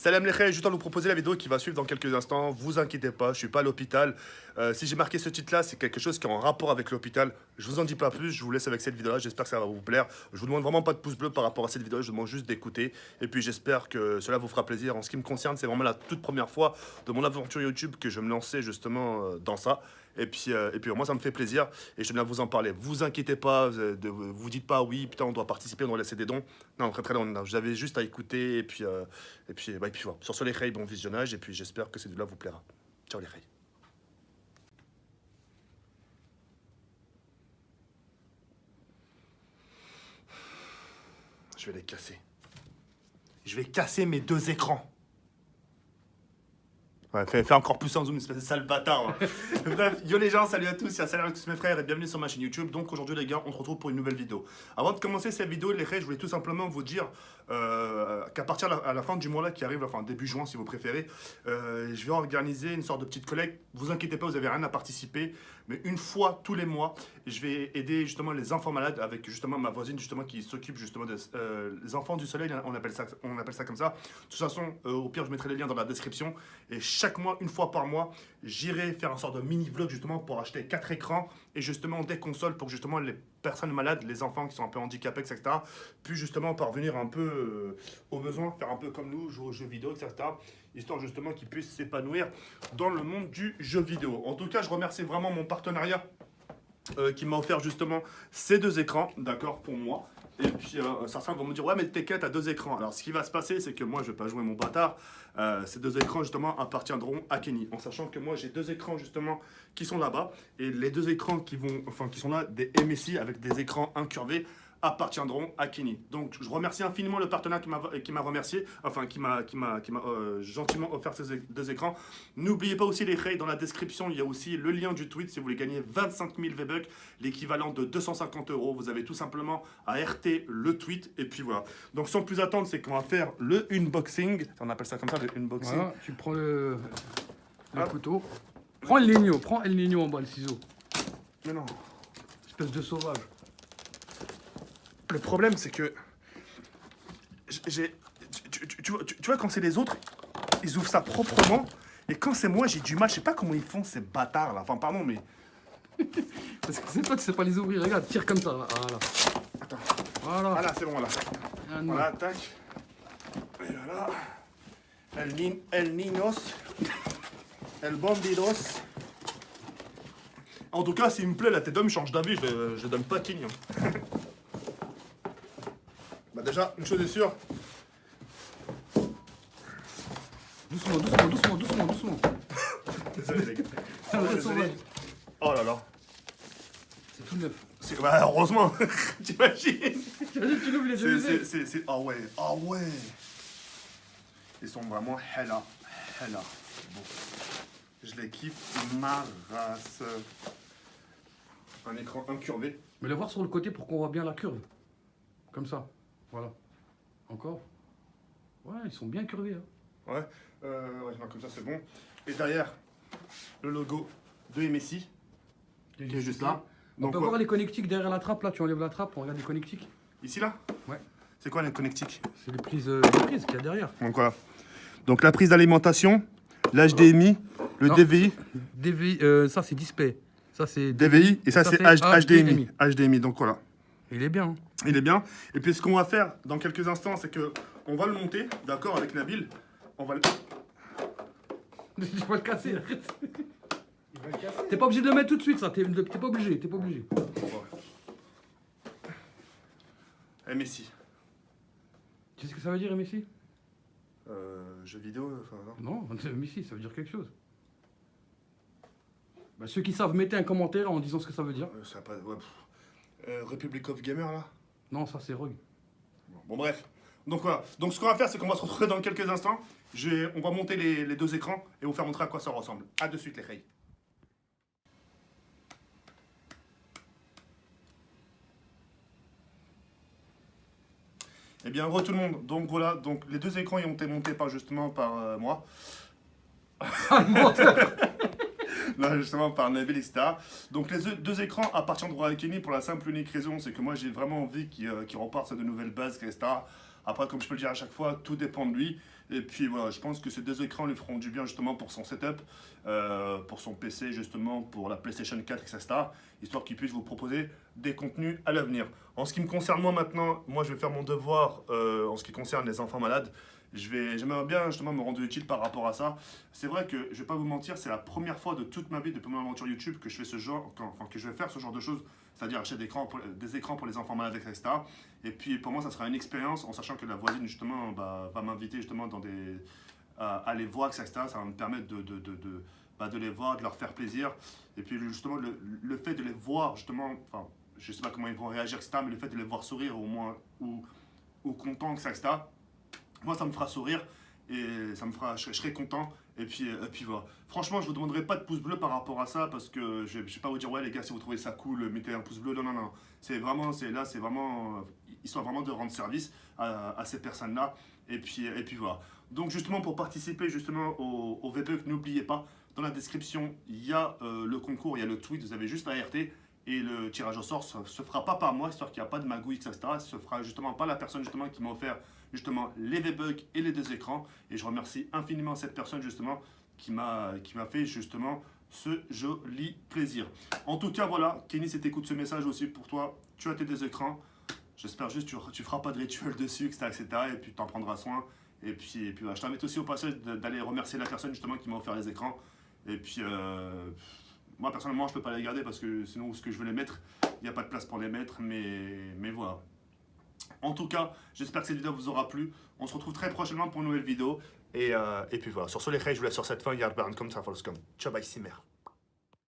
Salam les frères, juste à vous proposer la vidéo qui va suivre dans quelques instants. Vous inquiétez pas, je suis pas à l'hôpital. Si j'ai marqué ce titre là, c'est quelque chose qui est en rapport avec l'hôpital. Je vous en dis pas plus, je vous laisse avec cette vidéo là, j'espère que ça va vous plaire. Je vous demande vraiment pas de pouce bleu par rapport à cette vidéo, je vous demande juste d'écouter. Et puis j'espère que cela vous fera plaisir. En ce qui me concerne, c'est vraiment la toute première fois de mon aventure YouTube que je me lançais justement dans ça. Et puis moi ça me fait plaisir et je tenais à vous en parler. Vous inquiétez pas, vous dites pas oui putain on doit participer, on doit laisser des dons. Non très loin, j'avais juste à écouter et puis voilà. Sur ce les reilles, bon visionnage et puis j'espère que cette vidéo là vous plaira. Ciao les reilles. Je vais les casser. Je vais casser mes deux écrans. Ouais, fais encore plus en zoom, espèce de sale bâtard. Ouais. Bref, yo les gens, salut à tous, salut à tous mes frères et bienvenue sur ma chaîne YouTube. Donc aujourd'hui les gars, on se retrouve pour une nouvelle vidéo. Avant de commencer cette vidéo, les frères, je voulais tout simplement vous dire qu'à partir à la fin du mois là qui arrive, enfin début juin si vous préférez, je vais organiser une sorte de petite collecte. Vous inquiétez pas, vous avez rien à participer, mais une fois tous les mois, je vais aider justement les enfants malades avec justement ma voisine justement qui s'occupe justement des enfants du soleil, on appelle ça comme ça. De toute façon, au pire je mettrai les liens dans la description et chaque mois, une fois par mois, j'irai faire un sort de mini vlog justement pour acheter 4 écrans et justement des consoles pour justement les personnes malades, les enfants qui sont un peu handicapés, etc. Puis justement parvenir un peu aux besoins, faire un peu comme nous, jouer aux jeux vidéo, etc. Histoire justement qu'ils puissent s'épanouir dans le monde du jeu vidéo. En tout cas, je remercie vraiment mon partenariat qui m'a offert justement ces deux écrans, d'accord, pour moi. Et puis certains vont me dire ouais mais t'inquiète t'as deux écrans. Alors ce qui va se passer c'est que moi je vais pas jouer mon bâtard. Ces deux écrans justement appartiendront à Kenny. En sachant que moi j'ai deux écrans justement qui sont là-bas. Et les deux écrans qui sont là, des MSI avec des écrans incurvés, appartiendront à Kenny. Donc je remercie infiniment le partenaire qui m'a remercié, enfin qui m'a gentiment offert ces deux écrans. N'oubliez pas aussi les rails dans la description, il y a aussi le lien du tweet si vous voulez gagner 25 000 V-Bucks, l'équivalent de 250 €. Vous avez tout simplement à RT le tweet et puis voilà. Donc sans plus attendre, c'est qu'on va faire le unboxing. On appelle ça comme ça, le unboxing. Voilà, tu prends le couteau. Prends El Niño en bas, le ciseau. Mais non. Espèce de sauvage. Le problème, c'est que tu vois, quand c'est les autres, ils ouvrent ça proprement. Et quand c'est moi, j'ai du mal. Je sais pas comment ils font, ces bâtards, là. Enfin, pardon, mais... Parce que c'est toi, tu sais pas les ouvrir. Regarde, tire comme ça. Voilà. Attends. Voilà. Voilà, c'est bon, là. Voilà, tac. Et voilà. El Niños. El Bandidos. En tout cas, s'il me plaît, la tête d'homme change d'avis. Je donne pas King. Hein. Bah déjà, une chose est sûre. Doucement. Désolé les gars. Désolé. Oh là là. C'est tout neuf. Bah, heureusement. T'imagines. Tu l'ouvres les yeux. Ah ouais. Ils sont vraiment hella. Bon. Je les kiffe ma race. Un écran incurvé. Mais le voir sur le côté pour qu'on voit bien la curve. Comme ça. Voilà. Encore. Ouais, ils sont bien curvés. Hein. Ouais, non, comme ça c'est bon. Et derrière, le logo de MSI, qui est juste là. On peut voir les connectiques derrière la trappe, là, tu enlèves la trappe, on regarde les connectiques. Ici là? Ouais. C'est quoi les connectiques? C'est les prises qu'il y a derrière. Donc voilà. Donc la prise d'alimentation, l'HDMI, le Non. DVI. DVI, ça c'est display. Ça c'est DVI et ça c'est HDMI. HDMI. HDMI, donc voilà. Il est bien. Hein. Il est bien. Et puis ce qu'on va faire dans quelques instants, c'est que on va le monter, d'accord, avec Nabil. On va le... Tu vas le casser. T'es pas obligé de le mettre tout de suite, ça. T'es pas obligé. MSI. Tu sais ce que ça veut dire, MSI? Jeux vidéo, enfin non. Non, MSI, ça veut dire quelque chose. Bah, ceux qui savent, mettez un commentaire en disant ce que ça veut dire. Ça a pas... Ouais, Republic of Gamer là. Non, ça c'est Rogue. Bon bref. Donc voilà. Donc ce qu'on va faire, c'est qu'on va se retrouver dans quelques instants. On va monter les deux écrans et vous faire montrer à quoi ça ressemble. A de suite les reilles. Eh bien, tout le monde. Donc voilà, donc les deux écrans ils ont été montés par moi. Là, justement, par Nabil, etc. Donc les deux écrans appartiendront à Kenny pour la simple et unique raison, c'est que moi j'ai vraiment envie qu'il reparte sur de nouvelles bases, etc. Après, comme je peux le dire à chaque fois, tout dépend de lui. Et puis voilà, je pense que ces deux écrans lui feront du bien justement pour son setup, pour son PC justement, pour la PlayStation 4, etc. Histoire qu'il puisse vous proposer des contenus à l'avenir. En ce qui me concerne moi maintenant, moi je vais faire mon devoir en ce qui concerne les enfants malades. J'aimerais bien justement me rendre utile par rapport à ça. C'est vrai que je vais pas vous mentir, c'est la première fois de toute ma vie, depuis mon aventure YouTube, que je fais ce genre, que je vais faire ce genre de choses, c'est-à-dire acheter des écrans pour les enfants malades, etc. Et puis pour moi, ça sera une expérience, en sachant que la voisine justement va m'inviter justement à les voir, etc. Ça va me permettre de les voir, de leur faire plaisir. Et puis justement, le fait de les voir justement, enfin, je sais pas comment ils vont réagir, etc. Mais le fait de les voir sourire au moins ou contents, etc. Moi, ça me fera sourire et je serai content. Et puis voilà. Franchement, je vous demanderai pas de pouce bleu par rapport à ça parce que je vais pas vous dire ouais les gars, si vous trouvez ça cool, mettez un pouce bleu. Non, non, non. C'est vraiment histoire vraiment de rendre service à ces personnes-là. Et puis voilà. Donc justement pour participer justement au VBUK, n'oubliez pas, dans la description, il y a le concours, il y a le tweet, vous avez juste à RT. Et le tirage au sort se fera pas par moi, histoire qu'il n'y a pas de magouille, etc. Se fera justement par la personne justement qui m'a offert justement les V-Bucks et les deux écrans. Et je remercie infiniment cette personne justement qui m'a fait justement ce joli plaisir. En tout cas, voilà, Kenny, si t'écoutes ce message aussi pour toi, tu as tes deux écrans. J'espère juste que tu feras pas de rituel dessus, etc. Et puis tu en prendras soin. Et puis voilà, je t'invite aussi au passage d'aller remercier la personne justement qui m'a offert les écrans. Et puis moi personnellement je peux pas les garder parce que sinon où est-ce que je veux les mettre, il n'y a pas de place pour les mettre, mais voilà. En tout cas, j'espère que cette vidéo vous aura plu. On se retrouve très prochainement pour une nouvelle vidéo. Et puis voilà, sur ce les frères, je vous laisse sur cette fin. Yard comme ça, comme ciao, bye, c'est mère.